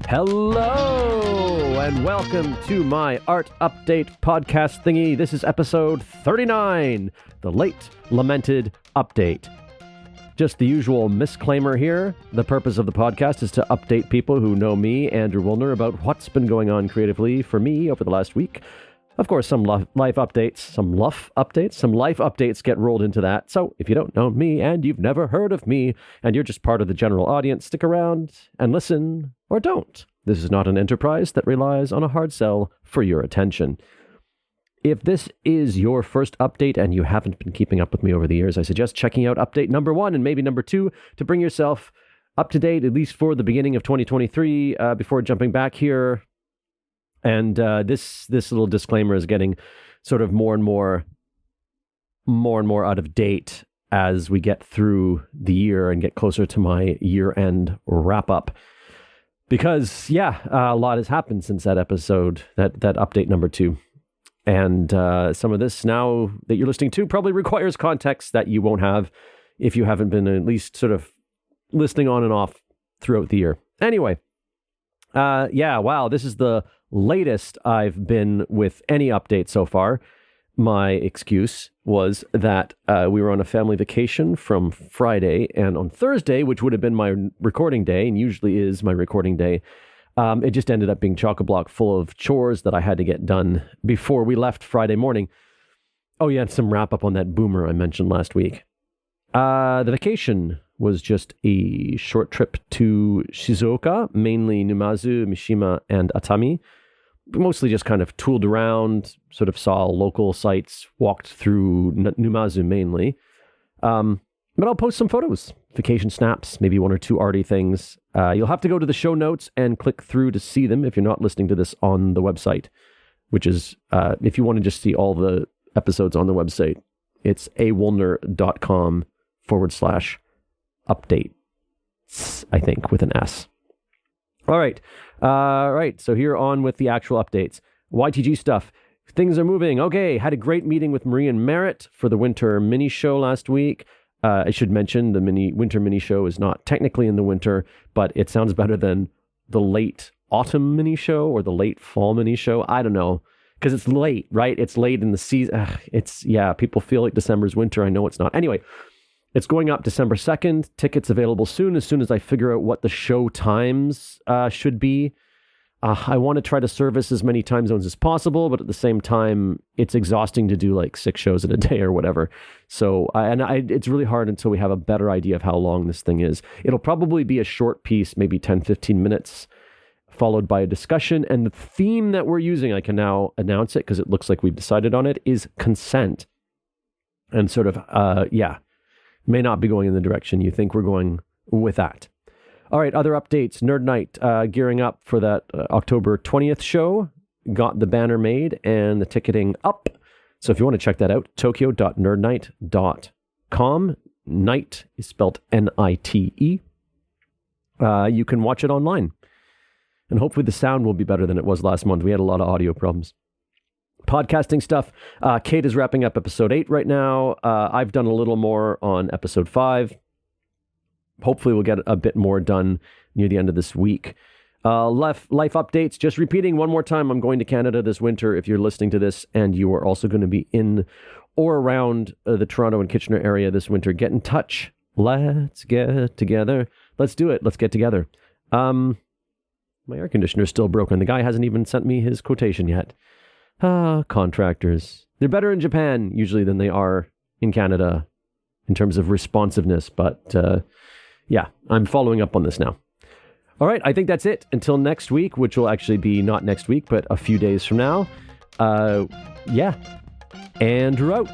Hello, and welcome to my Art Update podcast thingy. This is episode 39, the late Lamented update. Just the usual misclaimer here. The purpose of the podcast is to update people who know me, Andrew Woolner, about what's been going on creatively for me over the last week. Of course, some life updates get rolled into that. So if you don't know me and you've never heard of me and you're just part of the general audience, stick around and listen or don't. This is not an enterprise that relies on a hard sell for your attention. If this is your first update and you haven't been keeping up with me over the years, I suggest checking out update number 1 and maybe number 2 to bring yourself up to date, at least for the beginning of 2023, before jumping back here. And this little disclaimer is getting sort of more and more out of date as we get through the year and get closer to my year-end wrap-up. Because, a lot has happened since that episode, that update number 2. And some of this now that you're listening to probably requires context that you won't have if you haven't been at least sort of listening on and off throughout the year. Anyway, this is the latest I've been with any update so far. My excuse was that we were on a family vacation from Friday, and on Thursday, which would have been my recording day, and usually is my recording day, it just ended up being chock-a-block full of chores that I had to get done before we left Friday morning. Oh yeah, and some wrap-up on that boomer I mentioned last week. The vacation was just a short trip to Shizuoka, mainly Numazu, Mishima, and Atami. Mostly just kind of tooled around, sort of saw local sites, walked through Numazu mainly. But I'll post some photos, vacation snaps, maybe 1 or 2 arty things. You'll have to go to the show notes and click through to see them if you're not listening to this on the website, which is, if you want to just see all the episodes on the website, it's awoolner.com/updates, I think, with an S. All right. So here on with the actual updates. YTG stuff. Things are moving. Okay. Had a great meeting with Marie and Merritt for the winter mini show last week. I should mention the winter mini show is not technically in the winter, but it sounds better than the late autumn mini show or the late fall mini show. I don't know. Because it's late, right? It's late in the season. People feel like December's winter. I know it's not. Anyway, it's going up December 2nd. Tickets available soon as I figure out what the show times should be. I want to try to service as many time zones as possible, but at the same time, it's exhausting to do like 6 shows in a day or whatever. So, it's really hard until we have a better idea of how long this thing is. It'll probably be a short piece, maybe 10, 15 minutes, followed by a discussion. And the theme that we're using, I can now announce it because it looks like we've decided on it, is consent. And sort of, may not be going in the direction you think we're going with that. All right, other updates. Nerd Night, gearing up for that October 20th show. Got the banner made and the ticketing up. So if you want to check that out, tokyo.nerdnight.com. Night is spelled N-I-T-E. You can watch it online. And hopefully the sound will be better than it was last month. We had a lot of audio problems. Podcasting stuff. Kate is wrapping up episode 8 right now. I've done a little more on episode 5. Hopefully we'll get a bit more done near the end of this week. Life updates. Just repeating one more time, I'm going to Canada this winter. If you're listening to this and you are also going to be in or around the Toronto and Kitchener area this winter, get in touch. Let's get together. Let's do it. Let's get together. My air conditioner is still broken. The guy hasn't even sent me his quotation yet. Contractors. They're better in Japan usually than they are in Canada in terms of responsiveness. But I'm following up on this now. All right, I think that's it. Until next week, which will actually be not next week, but a few days from now. Andrew out.